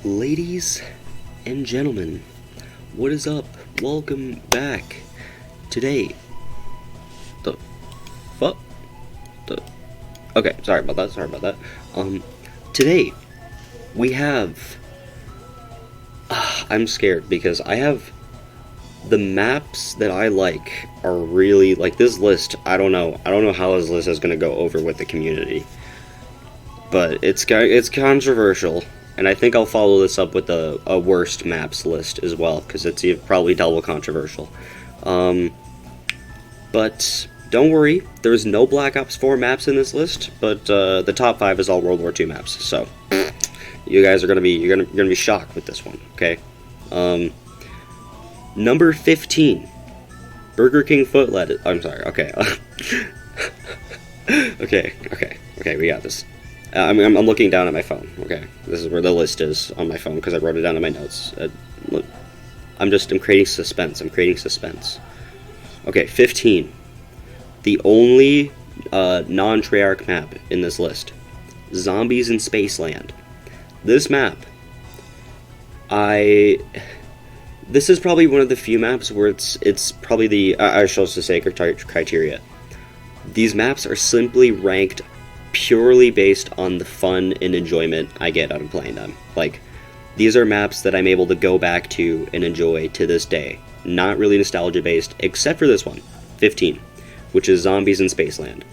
Ladies and gentlemen, what is up? Welcome back. Today, the fuck? Okay, sorry about that. Today, we have, I'm scared because I have, the maps that I like are really, like this list, I don't know how this list is going to go over with the community. But it's controversial. And I think I'll follow this up with a worst maps list as well, because it's probably double controversial. But don't worry, there's no Black Ops 4 maps in this list, but the top 5 is all World War II maps. So you guys are gonna be shocked with this one, okay? Number 15, Burger King foot lettuce. I'm sorry. Okay. Okay. We got this. I'm looking down at my phone, okay? This is where the list is on my phone, because I wrote it down in my notes. Look, I'm creating suspense, Okay, 15. The only non-Treyarch map in this list. Zombies in Spaceland. This map, this is probably one of the few maps where it's probably the, I shall say, criteria. These maps are simply ranked purely based on the fun and enjoyment I get out of playing them. Like, these are maps that I'm able to go back to and enjoy to this day. Not really nostalgia based, except for this one, 15, which is Zombies in Spaceland.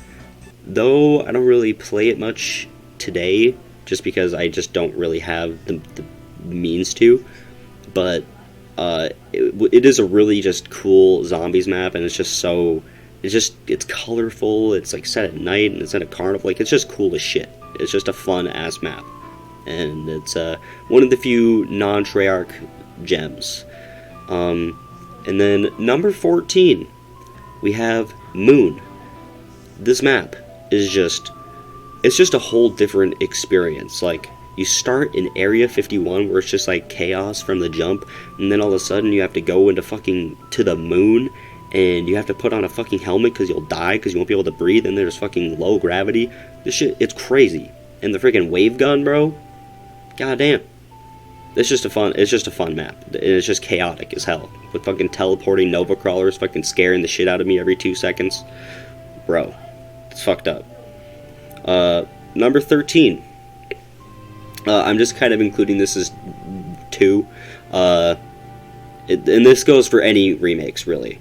Though I don't really play it much today, just because I just don't really have the means to, but it is a really just cool zombies map, and it's just so... It's colorful, it's like set at night, and it's at a carnival, like it's just cool as shit. It's just a fun ass map. And it's one of the few non-Treyarch gems. And then number 14, we have Moon. This map is it's just a whole different experience. Like, you start in Area 51 where it's just like chaos from the jump, and then all of a sudden you have to go to the moon, and you have to put on a fucking helmet because you'll die because you won't be able to breathe, and there's fucking low gravity. This shit, it's crazy. And the freaking wave gun, bro, goddamn. It's just a fun map. It's just chaotic as hell. With fucking teleporting Nova Crawlers fucking scaring the shit out of me every 2 seconds. Bro, it's fucked up. Number 13. I'm just kind of including this as 2. And this goes for any remakes, really.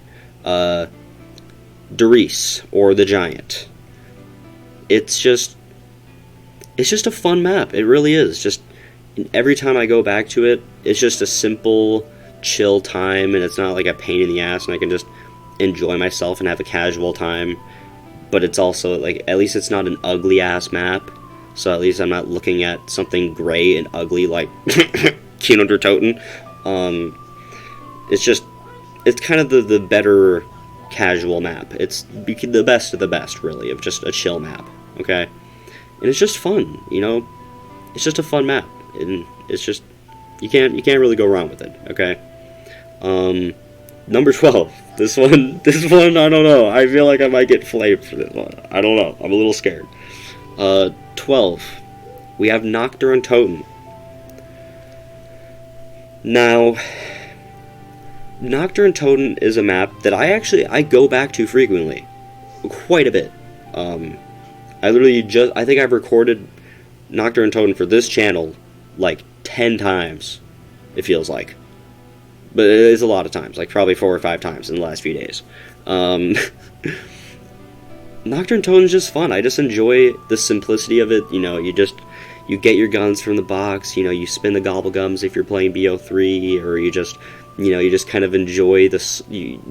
Derice, or the Giant. It's just a fun map. It really is. Just every time I go back to it, it's just a simple, chill time, and it's not like a pain in the ass, and I can just enjoy myself and have a casual time. But it's also, like, at least it's not an ugly ass map, so at least I'm not looking at something gray and ugly like Kino der Toten. It's kind of the better casual map. It's the best of the best, really, of just a chill map, okay? And it's just fun, you know? It's just a fun map, and it's just, you can't really go wrong with it, okay? Number 12. This one, I don't know. I feel like I might get flamed for this one. I don't know. I'm a little scared. 12. We have Nocturne Toten. Now, Nocturne Toten is a map that I go back to frequently. Quite a bit. I think I've recorded Nocturne Toten for this channel like 10 times, it feels like. But it is a lot of times, like probably 4 or 5 times in the last few days. Nocturne Toten is just fun. I just enjoy the simplicity of it. You know, you get your guns from the box, you know, you spin the gobble gums if you're playing BO3, or you just kind of enjoy this, you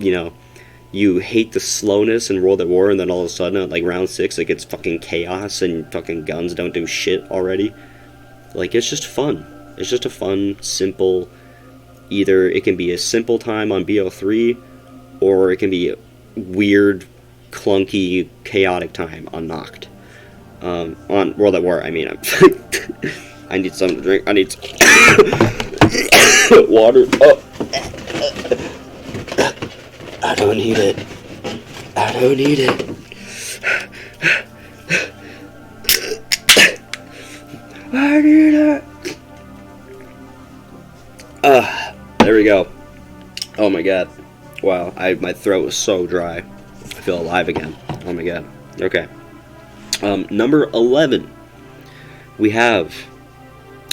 hate the slowness in World at War, and then all of a sudden at like round 6 it gets fucking chaos and fucking guns don't do shit already. Like, it's just fun. It's just a fun, simple, either it can be a simple time on BO3, or it can be a weird, clunky, chaotic time on Noct. On World at War, I mean. I need something to drink. I need some water. Oh. I don't need it. I need it. There we go. Oh my god. Wow, my throat was so dry. I feel alive again. Oh my god. Okay. Number 11. We have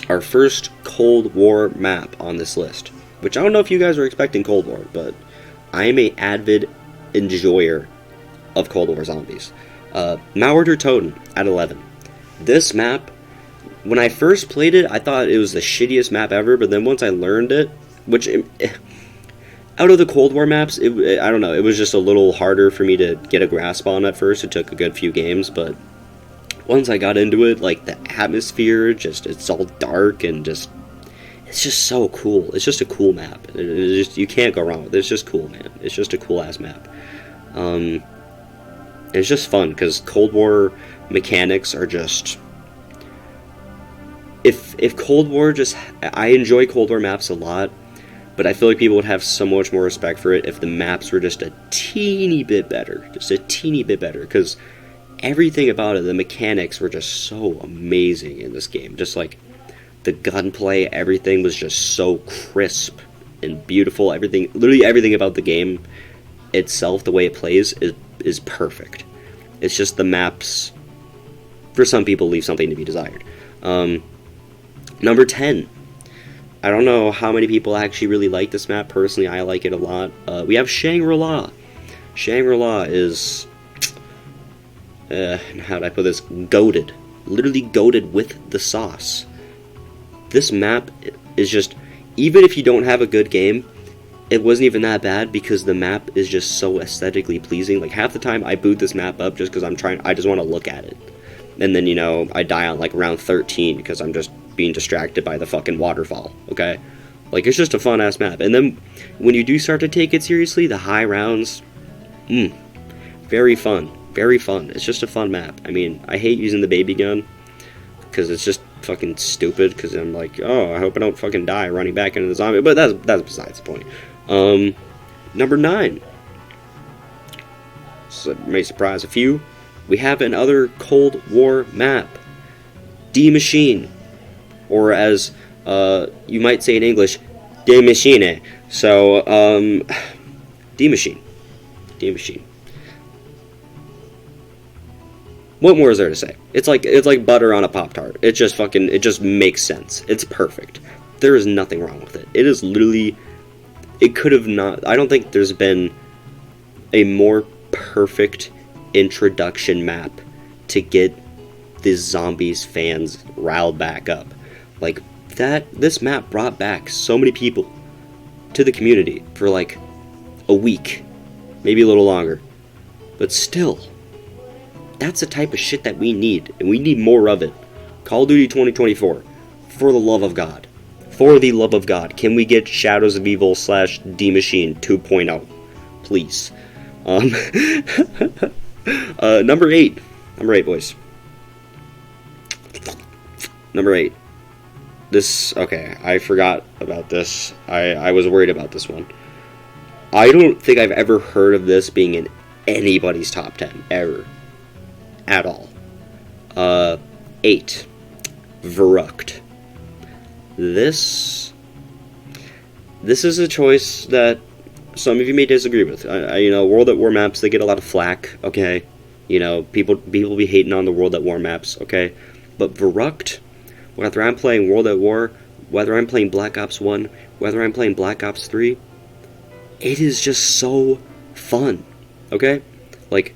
our first Cold War map on this list. Which I don't know if you guys are expecting Cold War, but I am an avid enjoyer of Cold War zombies. Mauerter Toten at 11. This map, when I first played it, I thought it was the shittiest map ever, but then once I learned it, which, out of the Cold War maps, I don't know, it was just a little harder for me to get a grasp on at first. It took a good few games, but once I got into it, like, the atmosphere, it's all dark, and it's just so cool. It's just a cool map. You can't go wrong with it. It's just cool, man. It's just a cool-ass map. It's just fun, because Cold War mechanics are just... If Cold War just... I enjoy Cold War maps a lot, but I feel like people would have so much more respect for it if the maps were just a teeny bit better. Just a teeny bit better, because everything about it, the mechanics were just so amazing in this game. Just like, the gunplay, everything was just so crisp and beautiful. Everything, literally everything about the game itself, the way it plays, is perfect. It's just the maps, for some people, leave something to be desired. Number 10. I don't know how many people actually really like this map. Personally, I like it a lot. We have Shangri-La. Shangri-La is, how do I put this? Goated. Literally goated with the sauce. This map is just, even if you don't have a good game, it wasn't even that bad because the map is just so aesthetically pleasing. Like, half the time I boot this map up just because I just want to look at it. And then, you know, I die on, like, round 13 because I'm just being distracted by the fucking waterfall, okay? Like, it's just a fun-ass map. And then, when you do start to take it seriously, the high rounds, very fun. Very fun. It's just a fun map. I mean, I hate using the baby gun because it's just fucking stupid, because I'm like, oh, I hope I don't fucking die running back into the zombie, but that's besides the point. Number 9. So it may surprise a few. We have another Cold War map. Die Maschine. Or as you might say in English, Die Maschine. So, Die Maschine. Die Maschine. What more is there to say? It's like butter on a Pop-Tart. It just makes sense. It's perfect. There is nothing wrong with it. It is literally, it could have not, I don't think there's been a more perfect introduction map to get the zombies fans riled back up. Like, this map brought back so many people to the community for like a week, maybe a little longer. But still, that's the type of shit that we need, and we need more of it. Call of Duty 2024, for the love of God. For the love of God, can we get Shadows of Evil / Die Maschine 2.0? Please. Number 8. Number 8, boys. Number 8. Okay, I forgot about this. I was worried about this one. I don't think I've ever heard of this being in anybody's top 10, ever. At all. 8. Verrucht. This is a choice that some of you may disagree with. You know, World at War maps, they get a lot of flack, okay? You know, people be hating on the World at War maps, okay? But Verrucht, whether I'm playing World at War, whether I'm playing Black Ops 1, whether I'm playing Black Ops 3, it is just so fun, okay? Like,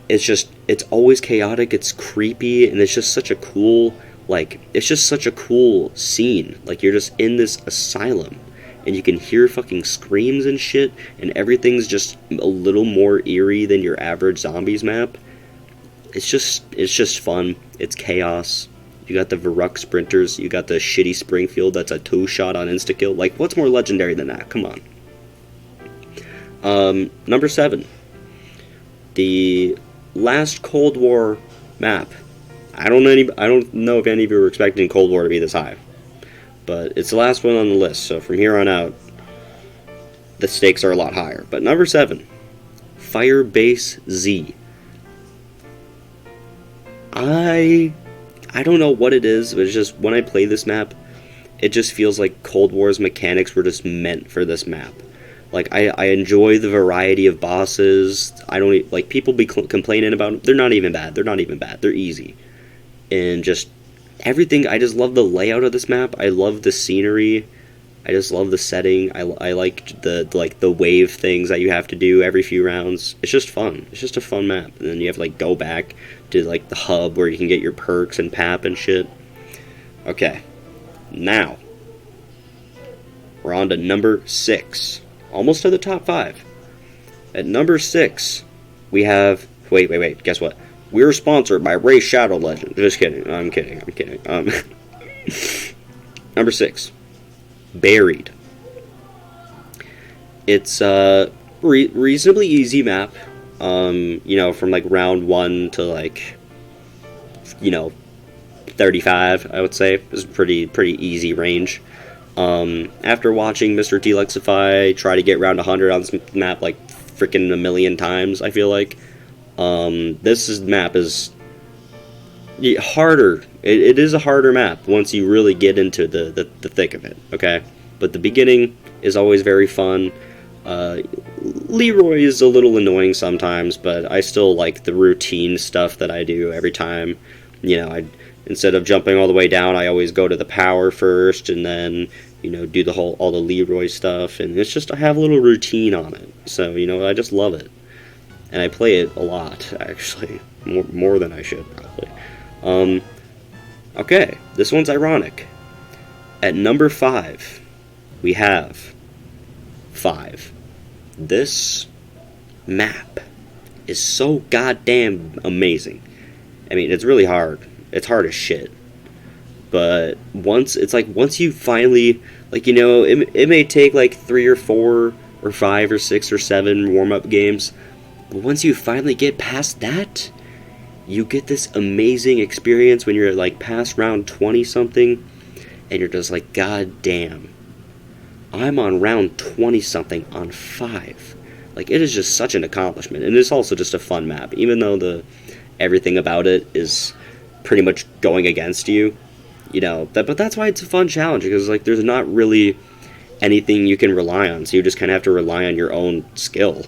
it's always chaotic, it's creepy, and it's just such a cool, like, it's just such a cool scene. Like, you're just in this asylum, and you can hear fucking screams and shit, and everything's just a little more eerie than your average zombies map. It's just fun. It's chaos. You got the Verrucht sprinters, you got the shitty Springfield that's a 2-shot on insta-kill. Like, what's more legendary than that? Come on. Number 7. The last Cold War map. I don't know if any of you were expecting Cold War to be this high, but it's the last one on the list, so from here on out, the stakes are a lot higher. But number 7, Firebase Z. I don't know what it is, but it's just, when I play this map, it just feels like Cold War's mechanics were just meant for this map. Like, I enjoy the variety of bosses. I don't, like, people be complaining about them. They're not even bad. They're not even bad. They're easy. And just everything, I just love the layout of this map. I love the scenery. I just love the setting. I like the wave things that you have to do every few rounds. It's just fun. It's just a fun map. And then you have to, like, go back to, like, the hub where you can get your perks and pap and shit. Okay. Now, we're on to number 6. Almost to the top 5. At number 6, we have... Wait. Guess what? We're sponsored by Ray Shadow Legend. Just kidding. I'm kidding. Number 6. Buried. It's a reasonably easy map. You know, from like round 1 to like, you know, 35, I would say. It's a pretty easy range. After watching Mr. Delexify try to get around 100 on this map like freaking a million times, I feel like, map is harder. It is a harder map once you really get into the thick of it, okay? But the beginning is always very fun. Leroy is a little annoying sometimes, but I still like the routine stuff that I do every time. You know, instead of jumping all the way down, I always go to the power first, and then, you know, do all the Leroy stuff, and it's just, I have a little routine on it, so, you know, I just love it, and I play it a lot, actually, more than I should, probably. Okay, this one's ironic. At number 5, we have 5. This map is so goddamn amazing. I mean, it's really hard. It's hard as shit. But once you finally, like, you know, it may take like 3 or 4 or 5 or 6 or 7 warm-up games, but once you finally get past that, you get this amazing experience when you're like past round 20 something, and you're just like, god damn, I'm on round 20 something on 5. Like, it is just such an accomplishment, and it's also just a fun map, even though everything about it is pretty much going against you, you know, but that's why it's a fun challenge, because like there's not really anything you can rely on, so you just kind of have to rely on your own skill,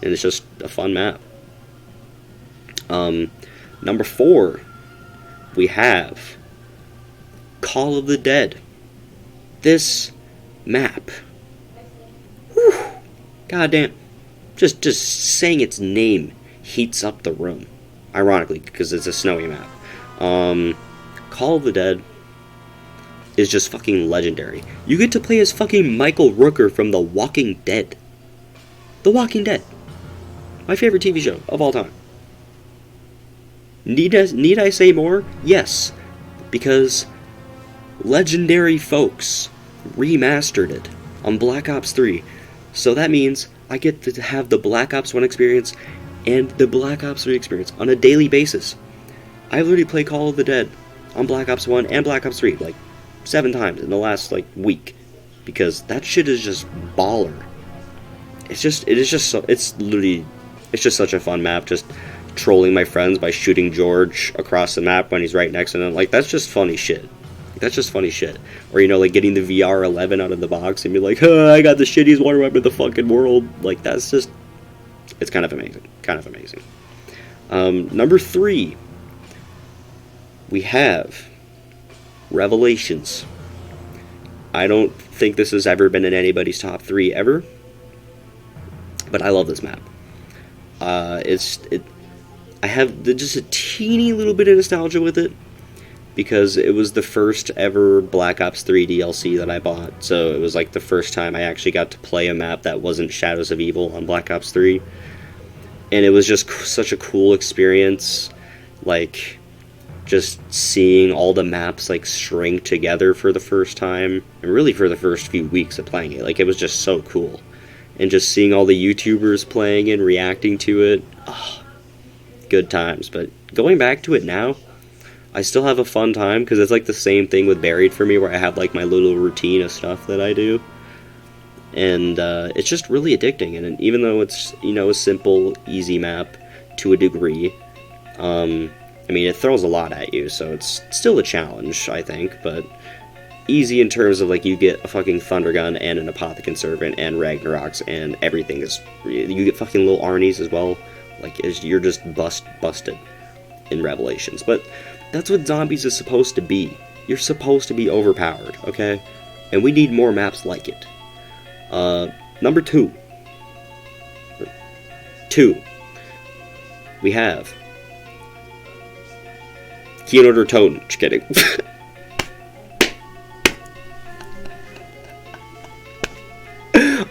and it's just a fun map. Number 4, we have Call of the Dead. This map, whew, goddamn, just saying its name heats up the room, ironically, because it's a snowy map. Call of the Dead is just fucking legendary. You get to play as fucking Michael Rooker from The Walking Dead. The Walking Dead. My favorite TV show of all time. Need I say more? Yes. Because legendary folks remastered it on Black Ops 3. So that means I get to have the Black Ops 1 experience and the Black Ops 3 experience on a daily basis. I literally play Call of the Dead on Black Ops 1 and Black Ops 3 like 7 times in the last like week, because that shit is just baller. It's just such a fun map, just trolling my friends by shooting George across the map when he's right next to them. Like, that's just funny shit. That's just funny shit. Or, you know, like getting the VR11 out of the box and be like, I got the shittiest water weapon in the fucking world. Like, that's just, it's kind of amazing. Number 3, we have Revelations. I don't think this has ever been in anybody's top 3 ever, but I love this map. I have just a teeny little bit of nostalgia with it, because it was the first ever Black Ops 3 DLC that I bought, so it was like the first time I actually got to play a map that wasn't Shadows of Evil on Black Ops 3, and it was just such a cool experience, like, just seeing all the maps, like, string together for the first time, and really for the first few weeks of playing it. Like, it was just so cool. And just seeing all the YouTubers playing and reacting to it, good times. But going back to it now, I still have a fun time, because it's like the same thing with Buried for me, where I have like my little routine of stuff that I do, and it's just really addicting. And even though it's, you know, a simple, easy map to a degree, I mean, it throws a lot at you, so it's still a challenge, I think, but easy in terms of, like, you get a fucking Thunder Gun and an Apothecon Servant and Ragnaroks, and everything is, you get fucking little Arnie's as well. Like, you're just busted in Revelations. But that's what Zombies is supposed to be. You're supposed to be overpowered, okay? And we need more maps like it. Number 2. We have Keanu or Toad. Just kidding.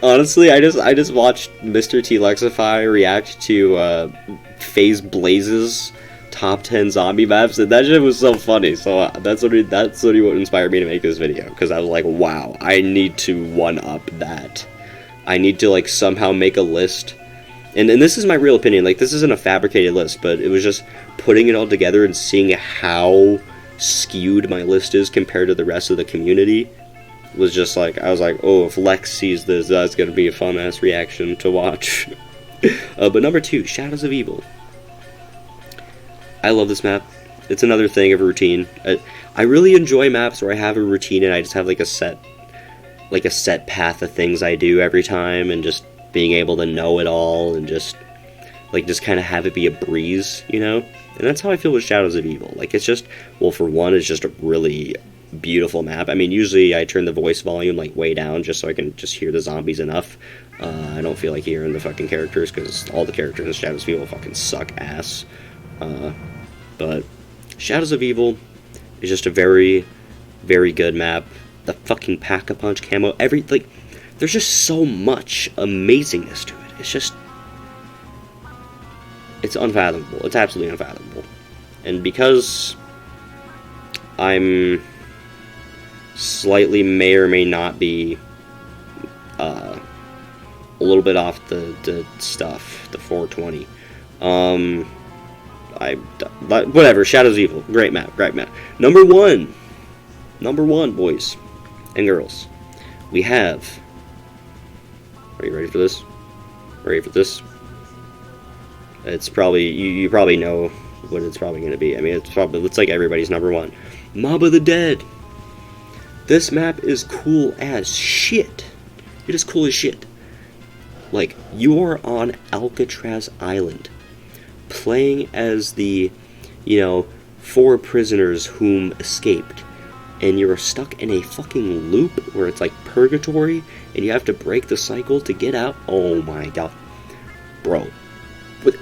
Honestly, I just watched Mr. T Lexify react to FaZe Blaze's top 10 zombie maps, and that shit was so funny. So that's what inspired me to make this video, because I was like, wow, I need to one-up that. I need to, like, somehow make a list. And this is my real opinion. Like, this isn't a fabricated list, but it was just putting it all together and seeing how skewed my list is compared to the rest of the community. Was just like, I was like, oh, if Lex sees this, that's gonna be a fun-ass reaction to watch. But number 2, Shadows of Evil. I love this map. It's another thing of a routine. I really enjoy maps where I have a routine and I just have like a set path of things I do every time, and just being able to know it all and just kind of have it be a breeze, you know? And that's how I feel with Shadows of Evil. Like, it's just, well, for one, it's just a really beautiful map. I mean, usually I turn the voice volume, like, way down just so I can just hear the zombies enough. I don't feel like hearing the fucking characters, because all the characters in Shadows of Evil fucking suck ass. But Shadows of Evil is just a very, very good map. The fucking Pack-a-Punch camo, there's just so much amazingness to it. It's just, it's unfathomable. It's absolutely unfathomable. And because I'm slightly may or may not be a little bit off the stuff, the 420. Whatever, Shadows of Evil, great map. Number one, boys and girls, we have. Are you ready for this? It's probably you probably know what it's probably going to be. I mean, it's like everybody's number 1. Mob of the Dead. This map is cool as shit. It is cool as shit. Like, you are on Alcatraz Island, playing as the, 4 prisoners whom escaped, and you're stuck in a fucking loop where it's like purgatory, and you have to break the cycle to get out. Oh my god. Bro.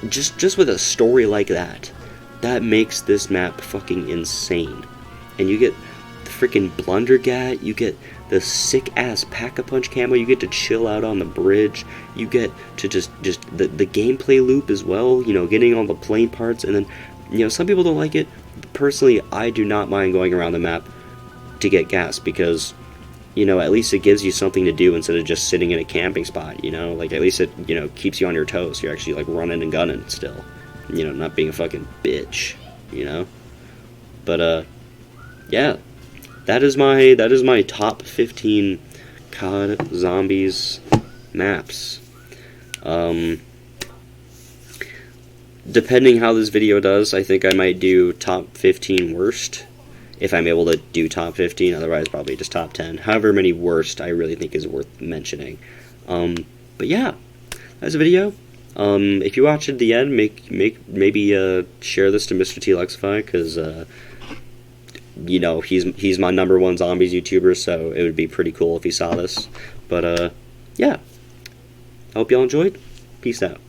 Just with a story like that makes this map fucking insane. And you get the freaking Blundergat, you get the sick-ass Pack-a-Punch camo, you get to chill out on the bridge, you get to just the gameplay loop as well, getting all the plane parts, and then, some people don't like it. Personally, I do not mind going around the map to get gas, because, at least it gives you something to do instead of just sitting in a camping spot, like, at least it, keeps you on your toes. You're actually, like, running and gunning still, not being a fucking bitch, But, yeah, that is my top 15 COD Zombies maps. Depending how this video does, I think I might do top 15 worst, if I'm able to do top 15, otherwise probably just top 10. However many worst I really think is worth mentioning. But yeah, that's a video. If you watch it at the end, maybe share this to Mr. T Lexify, because he's my number 1 zombies YouTuber, so it would be pretty cool if he saw this. But yeah, I hope y'all enjoyed. Peace out.